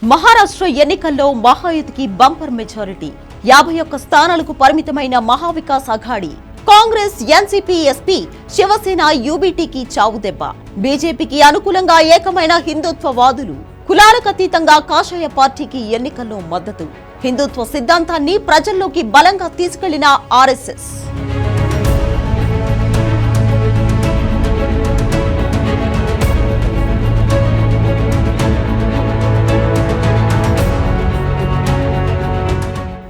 మహారాష్ట్ర ఎన్నికల్లో మహాయుతికి bumper majority 51 స్థానాలకు పరిమితమైన మహావికాస్ అఘాడీ. కాంగ్రెస్, ఎన్సీపీ, ఎస్పీ, శివసేన, యూబీటీకి చావుదెబ్బ. బీజేపీకి అనుకూలంగా ఏకమైన హిందుత్వవాదులు. కులాలకు అతీతంగా కాషాయ పార్టీకి ఎన్నికల్లో మద్దతు. హిందుత్వ సిద్ధాంతాన్ని ప్రజల్లోకి బలంగా తీసుకెళ్లిన ఆర్ఎస్ఎస్.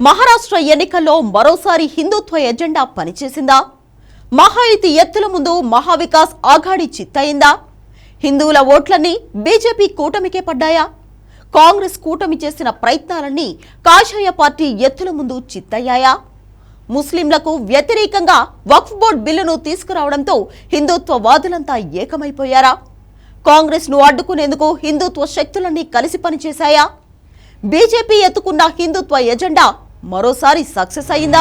మహారాష్ట్ర ఎన్నికల్లో మరోసారి హిందుత్వ ఎజెండా పనిచేసిందా? మహాయుతి ఎత్తుల ముందు మహావికాస్ అఘాడీ చిత్తయిందా? హిందువుల ఓట్లన్నీ బీజేపీ కూటమికే పడ్డాయా? కాంగ్రెస్ కూటమి చేసిన ప్రయత్నాలన్నీ కాషాయ పార్టీ ఎత్తుల ముందు చిత్తయ్యాయా? ముస్లింలకు వ్యతిరేకంగా వక్ఫ్ బోర్డు బిల్లును తీసుకురావడంతో హిందుత్వవాదులంతా ఏకమైపోయారా? కాంగ్రెస్ ను అడ్డుకునేందుకు హిందుత్వ శక్తులన్నీ కలిసి పనిచేశాయా? బీజేపీ ఎత్తుకున్న హిందుత్వ ఎజెండా మరోసారి సక్సెస్ అయిందా?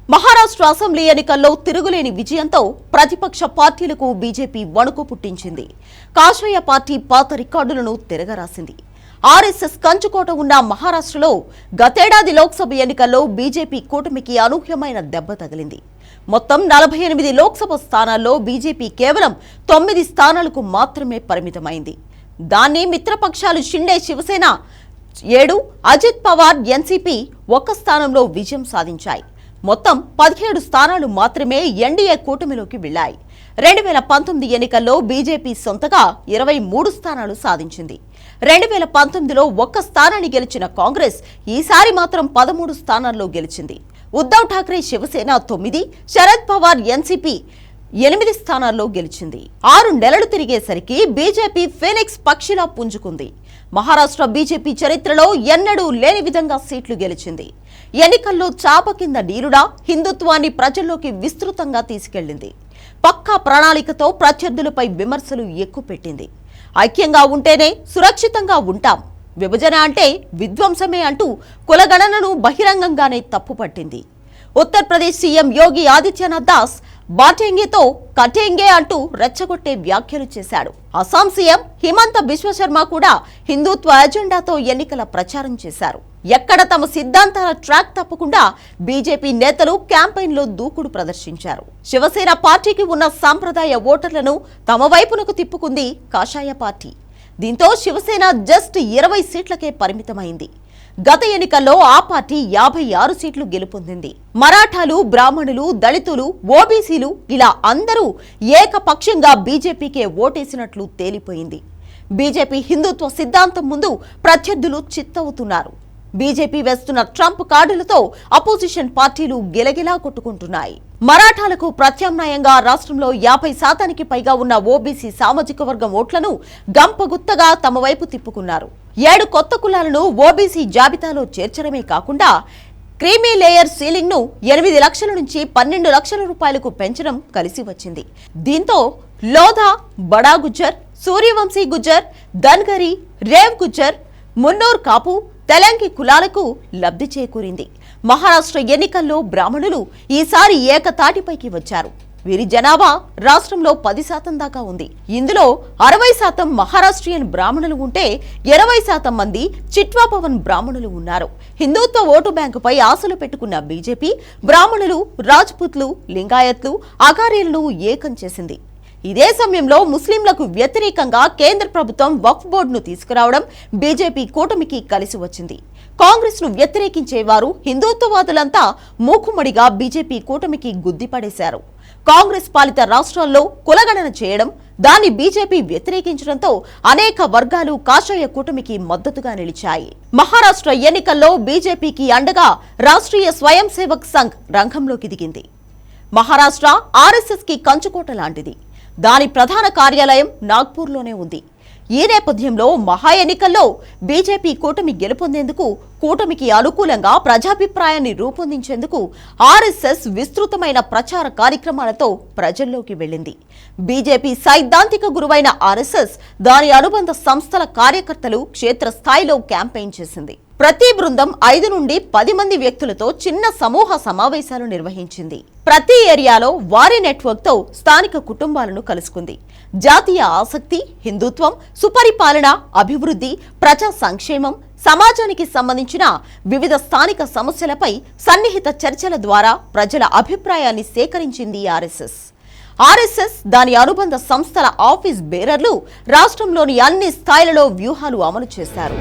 మహారాష్ట్ర అసెంబ్లీ ఎన్నికల్లో తిరుగులేని విజయంతో ప్రతిపక్ష పార్టీలకు బీజేపీ వణుకు పుట్టించింది. కాషాయ పార్టీ పాత రికార్డులను తిరగరాసింది. ఆర్ఎస్ఎస్ కంచుకోట ఉన్న మహారాష్ట్రలో గతేడాది లోక్సభ ఎన్నికల్లో బీజేపీ కూటమికి అనూహ్యమైన దెబ్బ తగిలింది. మొత్తం 48 లోక్సభ స్థానాల్లో బీజేపీ కేవలం 9 స్థానాలకు మాత్రమే పరిమితమైంది. దాన్ని మిత్రపక్షాలు షిండే శివసేన 7, అజిత్ పవార్ ఎన్సీపీ 1 స్థానంలో విజయం సాధించాయి. మొత్తం 17 స్థానాలు మాత్రమే ఎన్డీఏ కూటమిలోకి వెళ్లాయి. 2019 ఎన్నికల్లో బీజేపీ సొంతగా 23 స్థానాలు సాధించింది. 2019లో 1 స్థానాన్ని గెలిచిన కాంగ్రెస్ ఈసారి మాత్రం 13 స్థానాల్లో గెలిచింది. ఉద్ధవ్ ఠాక్రే శివసేన 9, శరద్ పవార్ ఎన్సీపీ 8 స్థానాల్లో గెలిచింది. 6 నెలలు తిరిగేసరికి బీజేపీ ఫీనిక్స్ పక్షిలా పుంజుకుంది. మహారాష్ట్ర బీజేపీ చరిత్రలో ఎన్నడూ లేని విధంగా సీట్లు గెలిచింది. ఎన్నికల్లో చాప కింద నీరుడా హిందుత్వాన్ని ప్రజల్లోకి విస్తృతంగా తీసుకెళ్లింది. పక్కా ప్రణాళికతో ప్రత్యర్థులపై విమర్శలు ఎక్కుపెట్టింది. ఐక్యంగా ఉంటేనే సురక్షితంగా ఉంటాం, విభజన అంటే విధ్వంసమే అంటూ కులగణనను బహిరంగంగానే తప్పుపట్టింది. ఉత్తరప్రదేశ్ సీఎం యోగి ఆదిత్యనాథ్ దాస్ బాటేంగేతో కటేంగే అంటూ రెచ్చగొట్టే వ్యాఖ్యలు చేశాడు. అస్సాం సీఎం హిమంత బిశ్వశర్మ కూడా హిందుత్వ ఎజెండాతో ఎన్నికల ప్రచారం చేశారు. ఎక్కడ తమ సిద్ధాంతాల ట్రాక్ తప్పకుండా బీజేపీ నేతలు క్యాంపెయిన్లో దూకుడు ప్రదర్శించారు. శివసేన పార్టీకి ఉన్న సాంప్రదాయ ఓటర్లను తమ వైపునకు తిప్పుకుంది కాషాయ పార్టీ. దీంతో శివసేన జస్ట్ 20 సీట్లకే పరిమితమైంది. గత ఎన్నికల్లో ఆ పార్టీ 56 సీట్లు గెలుపొందింది. మరాఠాలు, బ్రాహ్మణులు, దళితులు, ఓబీసీలు ఇలా అందరూ ఏకపక్షంగా బీజేపీకే ఓటేసినట్లు తేలిపోయింది. బీజేపీ హిందుత్వ సిద్ధాంతం ముందు ప్రత్యర్థులు చిత్తవుతున్నారు. బీజేపీ వేస్తున్న ట్రంప్ కార్డులతో అపోజిషన్ పార్టీలు గిలగిలా కొట్టుకుంటున్నాయి. మరాఠాలకు ప్రత్యామ్నాయంగా రాష్ట్రంలో 50% పైగా ఉన్న ఓబీసీ సామాజిక వర్గం ఓట్లను గంపగుత్తగా తమ వైపు తిప్పుకున్నారు. 7 కొత్త కులాలను ఓబీసీ జాబితాలో చేర్చడమే కాకుండా క్రీమీ లేయర్ సీలింగ్ ను 8 లక్షల నుంచి 12 లక్షల రూపాయలకు పెంచడం కలిసి వచ్చింది. దీంతో లోధా, బడా గుజ్జర్, సూర్యవంశీ గుజ్జర్, ధన్గరి, రేవ్ గుజ్జర్, మున్నూర్ కాపు, తెలంగి కులాలకు లబ్ధి చేకూరింది. మహారాష్ట్ర ఎన్నికల్లో బ్రాహ్మణులు ఈసారి ఏకతాటిపైకి వచ్చారు. వీరి జనాభా రాష్ట్రంలో 10% దాకా ఉంది. ఇందులో 60% మహారాష్ట్రియన్ బ్రాహ్మణులు ఉంటే 20% మంది చిట్వా పవన్ బ్రాహ్మణులు ఉన్నారు. హిందుత్వ ఓటు బ్యాంకుపై ఆశలు పెట్టుకున్న బీజేపీ బ్రాహ్మణులు, రాజ్పుత్లు, లింగాయత్లు, అఘారీలను ఏకం చేసింది. ఇదే సమయంలో ముస్లింలకు వ్యతిరేకంగా కేంద్ర ప్రభుత్వం వక్ఫ్ బోర్డును తీసుకురావడం బీజేపీ కూటమికి కలిసి వచ్చింది. కాంగ్రెస్ ను వ్యతిరేకించేవారు హిందుత్వవాదులంతా మూకుమ్మడిగా బీజేపీ కూటమికి గుద్దిపడేశారు. కాంగ్రెస్ పాలిత రాష్ట్రాల్లో కులగణన చేయడం, దాన్ని బీజేపీ వ్యతిరేకించడంతో అనేక వర్గాలు కాషాయ కూటమికి మద్దతుగా నిలిచాయి. మహారాష్ట్ర ఎన్నికల్లో బీజేపీకి అండగా రాష్ట్రీయ స్వయం సేవక్ సంఘ్ రంగంలోకి దిగింది. మహారాష్ట్ర ఆర్ఎస్ఎస్ కి కంచుకోట లాంటిది. దాని ప్రధాన కార్యాలయం నాగ్పూర్లోనే ఉంది. ఈ నేపథ్యంలో మహా ఎన్నికల్లో బీజేపీ కూటమి గెలుపొందేందుకు, కూటమికి అనుకూలంగా ప్రజాభిప్రాయాన్ని రూపొందించేందుకు ఆర్ఎస్ఎస్ విస్తృతమైన ప్రచార కార్యక్రమాలతో ప్రజల్లోకి వెళ్లింది. బీజేపీ సైద్ధాంతిక గురువైన ఆర్ఎస్ఎస్ దాని అనుబంధ సంస్థల కార్యకర్తలు క్షేత్రస్థాయిలో క్యాంపెయిన్ చేసింది. ప్రతి బృందం 5 నుండి 10 మంది వ్యక్తులతో చిన్న సమూహ సమావేశాలు నిర్వహించింది. ప్రతి ఏరియాలో వారి నెట్వర్క్తో స్థానిక కుటుంబాలను కలుసుకుంది. జాతీయ ఆసక్తి, హిందుత్వం, సుపరిపాలన, అభివృద్ధి, ప్రజా సంక్షేమం, సమాజానికి సంబంధించిన వివిధ స్థానిక సమస్యలపై సన్నిహిత చర్చల ద్వారా ప్రజల అభిప్రాయాన్ని సేకరించింది ఆర్ఎస్ఎస్ దాని అనుబంధ సంస్థల ఆఫీస్ బేరర్లు రాష్ట్రంలోని అన్ని స్థాయిలలో వ్యూహాలు అమలు చేశారు.